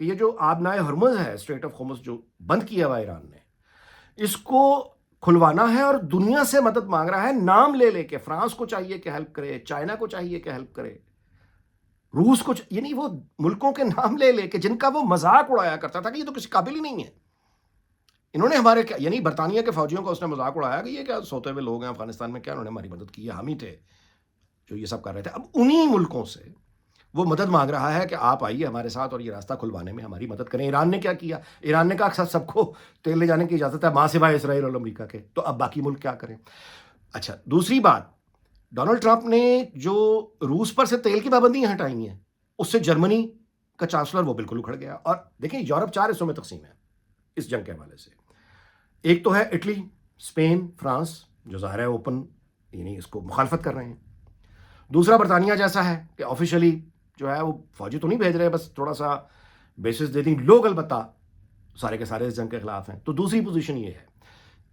کہ یہ جو آبنائے ہرمز ہے، اسٹریٹ آف ہرمز جو بند کیا ہوا ایران نے، اس کو کھلوانا ہے اور دنیا سے مدد مانگ رہا ہے، نام لے لے کے۔ فرانس کو چاہیے کہ ہیلپ کرے، چائنا کو چاہیے کہ ہیلپ کرے، روس کو یعنی وہ ملکوں کے نام لے لے کے جن کا وہ مذاق اڑایا کرتا تھا کہ یہ تو کسی قابل ہی نہیں ہے۔ انہوں نے ہمارے یعنی برطانیہ کے فوجیوں کا اس نے مذاق اڑایا کہ یہ کیا سوتے ہوئے لوگ ہیں افغانستان میں، کیا انہوں نے ہماری مدد کی ہے، ہم ہی تھے جو یہ سب کر رہے تھے۔ اب انہی ملکوں سے وہ مدد مانگ رہا ہے کہ آپ آئیے ہمارے ساتھ اور یہ راستہ کھلوانے میں ہماری مدد کریں۔ ایران نے کیا کیا؟ ایران نے کہا سب کو تیل لے جانے کی اجازت ہے، ماں سوائے اسرائیل اور امریکہ کے، تو اب باقی ملک کیا کریں؟ اچھا، دوسری بات، ڈونلڈ ٹرمپ نے جو روس پر سے تیل کی پابندیاں ہٹائی ہیں، اس سے جرمنی کا چانسلر وہ بالکل اکھڑ گیا۔ اور دیکھیں یورپ 4 حصوں میں تقسیم ہے اس جنگ کے حوالے سے۔ ایک تو ہے اٹلی، اسپین، فرانس، جو ظاہر ہے اوپن یعنی اس کو مخالفت کر رہے ہیں۔ دوسرا برطانیہ جیسا ہے کہ آفیشلی جو ہے وہ فوجی تو نہیں بھیج رہے، بس تھوڑا سا بیسس دے دیں، لوگ البتہ سارے کے سارے اس جنگ کے خلاف ہیں۔ تو دوسری پوزیشن یہ ہے۔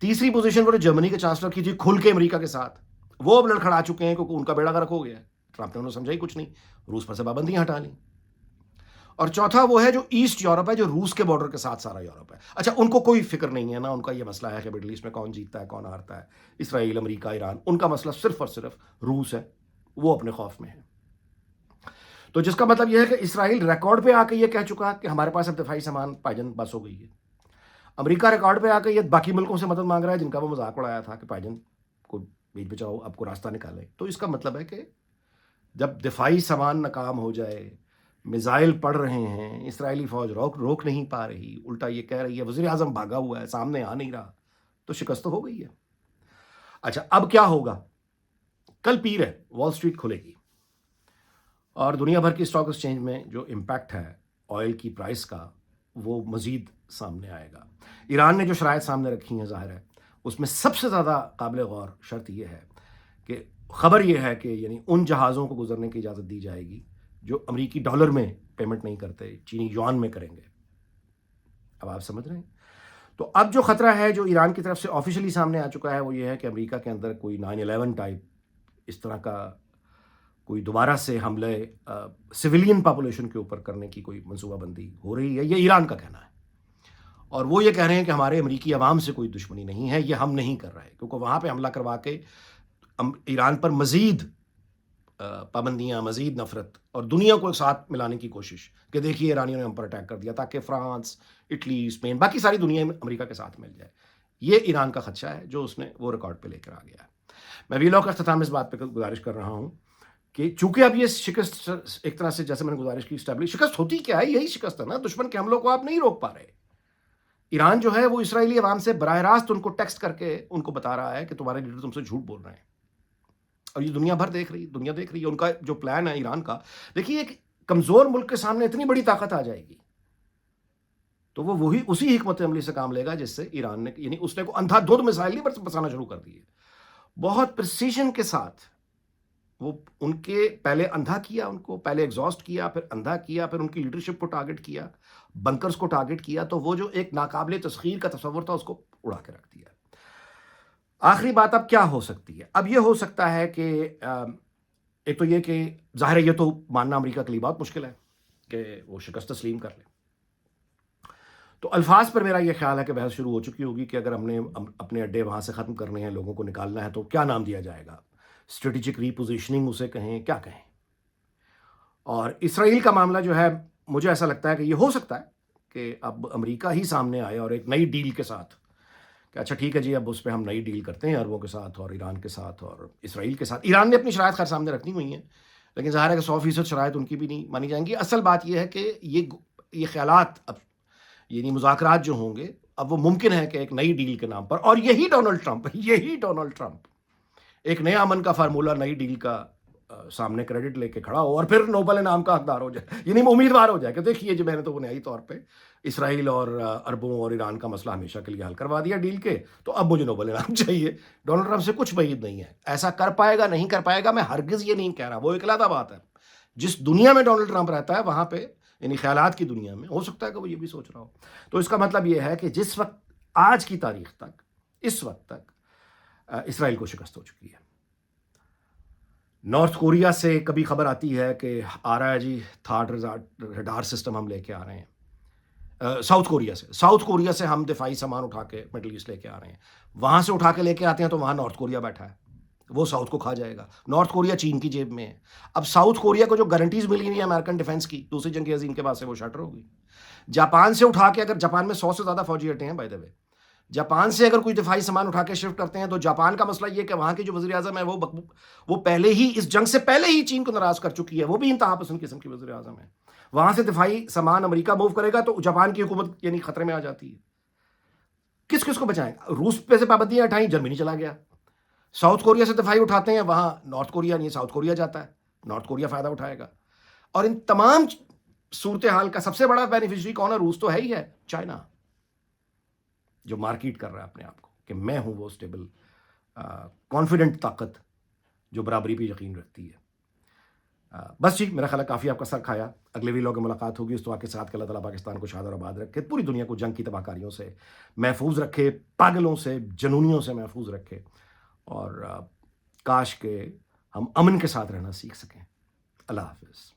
تیسری پوزیشن وہ جرمنی کے چانسلر کی تھی کھل کے امریکہ کے ساتھ، وہ اب لڑکھڑا چکے ہیں کیونکہ ان کا بیڑا غرق ہو گیا ہے، ٹرمپ نے انہوں سمجھا ہی کچھ نہیں، روس پر سے پابندیاں ہٹا لیں۔ اور چوتھا وہ ہے جو ایسٹ یورپ ہے، جو روس کے بارڈر کے ساتھ سارا یورپ ہے۔ اچھا، ان کو کوئی فکر نہیں ہے نا، ان کا یہ مسئلہ ہے کہ مڈل ایسٹ میں کون جیتتا ہے کون ہارتا ہے، اسرائیل، امریکہ، ایران، ان کا مسئلہ صرف اور صرف روس ہے، وہ اپنے خوف میں ہے۔ تو جس کا مطلب یہ ہے کہ اسرائیل ریکارڈ پہ آ کے یہ کہہ چکا کہ ہمارے پاس اب دفاعی سامان پائجن بس ہو گئی ہے۔ امریکہ ریکارڈ پہ آ کے یہ باقی ملکوں سے مدد مانگ رہا ہے جن کا وہ مذاق اڑایا تھا کہ پائجن کو بیچ بچاؤ، اب کو راستہ نکالے۔ تو اس کا مطلب ہے کہ جب دفاعی سامان ناکام ہو جائے، میزائل پڑ رہے ہیں، اسرائیلی فوج روک نہیں پا رہی، الٹا یہ کہہ رہی ہے وزیر اعظم بھاگا ہوا ہے، سامنے آ نہیں رہا، تو شکست تو ہو گئی ہے۔ اچھا، اب کیا ہوگا؟ کل پیر ہے، وال اسٹریٹ کھلے گی اور دنیا بھر کی اسٹاک ایکسچینج میں جو امپیکٹ ہے آئل کی پرائس کا وہ مزید سامنے آئے گا۔ ایران نے جو شرائط سامنے رکھی ہیں ظاہر ہے اس میں سب سے زیادہ قابل غور شرط یہ ہے کہ خبر یہ ہے کہ یعنی ان جہازوں کو گزرنے کی اجازت دی جائے گی جو امریکی ڈالر میں پیمنٹ نہیں کرتے، چینی یوان میں کریں گے۔ اب آپ سمجھ رہے ہیں؟ تو اب جو خطرہ ہے جو ایران کی طرف سے آفیشلی سامنے آ چکا ہے وہ یہ ہے کہ امریکہ کے اندر کوئی 9/11 ٹائپ اس طرح کا کوئی دوبارہ سے حملے سویلین پاپولیشن کے اوپر کرنے کی کوئی منصوبہ بندی ہو رہی ہے، یہ ایران کا کہنا ہے۔ اور وہ یہ کہہ رہے ہیں کہ ہمارے امریکی عوام سے کوئی دشمنی نہیں ہے، یہ ہم نہیں کر رہے، کیونکہ وہاں پہ حملہ کروا کے ایران پر مزید پابندیاں، مزید نفرت اور دنیا کو ساتھ ملانے کی کوشش کہ دیکھیے ایرانیوں نے ہم پر اٹیک کر دیا، تاکہ فرانس، اٹلی، اسپین، باقی ساری دنیا میں امریکہ کے ساتھ مل جائے۔ یہ ایران کا خدشہ ہے جو اس نے وہ ریکارڈ پہ لے کر آ گیا ہے۔ میں ویلاگ کا اختتام اس بات پہ گزارش کر رہا ہوں کہ چونکہ اب یہ شکست ایک طرح سے جیسے میں نے گزارش کی اسٹیبلش، شکست ہوتی کیا ہے؟ یہی شکست ہے نا، دشمن کے حملوں کو آپ نہیں روک پا رہے۔ ایران جو ہے وہ اسرائیلی عوام سے براہ راست ان کو ٹیکسٹ کر کے ان کو بتا رہا ہے کہ تمہارے لیڈر تم سے جھوٹ بول رہے ہیں، اور یہ دنیا بھر دیکھ رہی، دنیا دیکھ رہی ہے۔ ان کا جو پلان ہے ایران کا، دیکھیے ایک کمزور ملک کے سامنے اتنی بڑی طاقت آ جائے گی تو وہ وہی اسی حکمت عملی سے کام لے گا جس سے ایران نے یعنی اس نے کو اندھا دھند میزائل نہیں برسانا شروع کر دیے، بہت پریسیجن کے ساتھ وہ ان کے پہلے اندھا کیا، ان کو پہلے ایگزاسٹ کیا، پھر اندھا کیا، پھر ان کی لیڈرشپ کو ٹارگٹ کیا، بنکرز کو ٹارگٹ کیا، تو وہ جو ایک ناقابل تسخیر کا تصور تھا اس کو اڑا کے رکھ دیا۔ آخری بات اب کیا ہو سکتی ہے؟ اب یہ ہو سکتا ہے کہ ایک تو یہ کہ ظاہر ہے یہ تو ماننا امریکہ کے لیے بہت مشکل ہے کہ وہ شکست تسلیم کر لے، تو الفاظ پر میرا یہ خیال ہے کہ بحث شروع ہو چکی ہوگی کہ اگر ہم نے اپنے اڈے وہاں سے ختم کرنے ہیں، لوگوں کو نکالنا ہے، تو کیا نام دیا جائے گا؟ اسٹریٹجک ریپوزیشننگ اسے کہیں، کیا کہیں؟ اور اسرائیل کا معاملہ جو ہے مجھے ایسا لگتا ہے کہ یہ ہو سکتا ہے کہ اب امریکہ ہی سامنے آئے اور ایک نئی ڈیل کے ساتھ کہ اچھا ٹھیک ہے جی، اب اس پہ ہم نئی ڈیل کرتے ہیں عربوں کے ساتھ اور ایران کے ساتھ اور اسرائیل کے ساتھ۔ ایران نے اپنی شرائط خیر سامنے رکھنی ہوئی ہیں، لیکن ظاہر ہے کہ 100% شرائط ان کی بھی نہیں مانی جائیں گی۔ اصل بات یہ ہے کہ یہ خیالات اب یعنی مذاکرات جو ہوں گے اب وہ ممکن ہے کہ ایک نئی ڈیل کے نام پر، اور یہی ڈونلڈ ٹرمپ ایک نیا امن کا فارمولہ نئی ڈیل کا سامنے کریڈٹ لے کے کھڑا ہو اور پھر نوبل انعام کا حقدار ہو جائے، یعنی امیدوار ہو جائے کہ دیکھیے جی میں نے تو بنیادی طور پہ اسرائیل اور عربوں اور ایران کا مسئلہ ہمیشہ کے لیے حل کروا دیا ڈیل کے، تو اب مجھے نوبل انعام چاہیے۔ ڈونلڈ ٹرمپ سے کچھ بعید نہیں ہے، ایسا کر پائے گا نہیں کر پائے گا میں ہرگز یہ نہیں کہہ رہا، وہ ایک علیحدہ بات ہے۔ جس دنیا میں ڈونلڈ ٹرمپ رہتا ہے وہاں پہ یعنی خیالات کی دنیا میں ہو سکتا ہے کہ وہ یہ بھی سوچ رہا ہو۔ تو اس کا مطلب یہ ہے کہ جس وقت آج کی تاریخ تک اس وقت تک اسرائیل کو شکست ہو چکی ہے۔ نارتھ کوریا سے کبھی خبر آتی ہے کہ آ رہا ہے جی تھاڈ ریڈار سسٹم ہم لے کے آ رہے ہیں، ساؤتھ کوریا سے ہم دفاعی سامان اٹھا کے مڈل ایسٹ لے کے آ رہے ہیں. وہاں سے اٹھا کے لے کے آتے ہیں تو وہاں نارتھ کوریا بیٹھا ہے, وہ ساؤتھ کو کھا جائے گا. نارتھ کوریا چین کی جیب میں ہے. اب ساؤتھ کوریا کو جو گارنٹیز ملی ہوئی ہیں امریکن ڈیفنس کی دوسری جنگ عظیم کے بعد سے, وہ شٹر ہوگی. جاپان سے اٹھا کے, اگر جاپان میں 100 سے زیادہ فوجی اٹھے ہیں بائی دا وے, جاپان سے اگر کوئی دفاعی سامان اٹھا کے شفٹ کرتے ہیں تو جاپان کا مسئلہ یہ کہ وہاں کی جو وزیر اعظم ہے وہ پہلے ہی اس جنگ سے پہلے ہی چین کو ناراض کر چکی ہے, وہ بھی انتہا پسند قسم کی وزیر اعظم ہے. وہاں سے دفاعی سامان امریکہ موو کرے گا تو جاپان کی حکومت یعنی خطرے میں آ جاتی ہے. کس کس کو بچائیں؟ روس پہ سے پابندیاں ہٹائیں, جرمنی چلا گیا. ساؤتھ کوریا سے دفاعی اٹھاتے ہیں, وہاں نارتھ کوریا نہیں, ساؤتھ کوریا جاتا ہے, نارتھ کوریا فائدہ اٹھائے گا. اور ان تمام صورتحال کا سب سے بڑا بینیفیشری کون ہے؟ روس تو ہے ہی ہے, چائنا, جو مارکیٹ کر رہا ہے اپنے آپ کو کہ میں ہوں وہ اسٹیبل کانفیڈنٹ طاقت جو برابری پہ یقین رکھتی ہے. بس جی, میرا خیال ہے کافی آپ کا سر کھایا. اگلے ویلوگ میں ملاقات ہوگی اس دعا کے ساتھ کہ اللہ تعالیٰ پاکستان کو شاد اور آباد رکھے, پوری دنیا کو جنگ کی تباہ کاریوں سے محفوظ رکھے, پاگلوں سے, جنونیوں سے محفوظ رکھے, اور کاش کہ ہم امن کے ساتھ رہنا سیکھ سکیں. اللہ حافظ.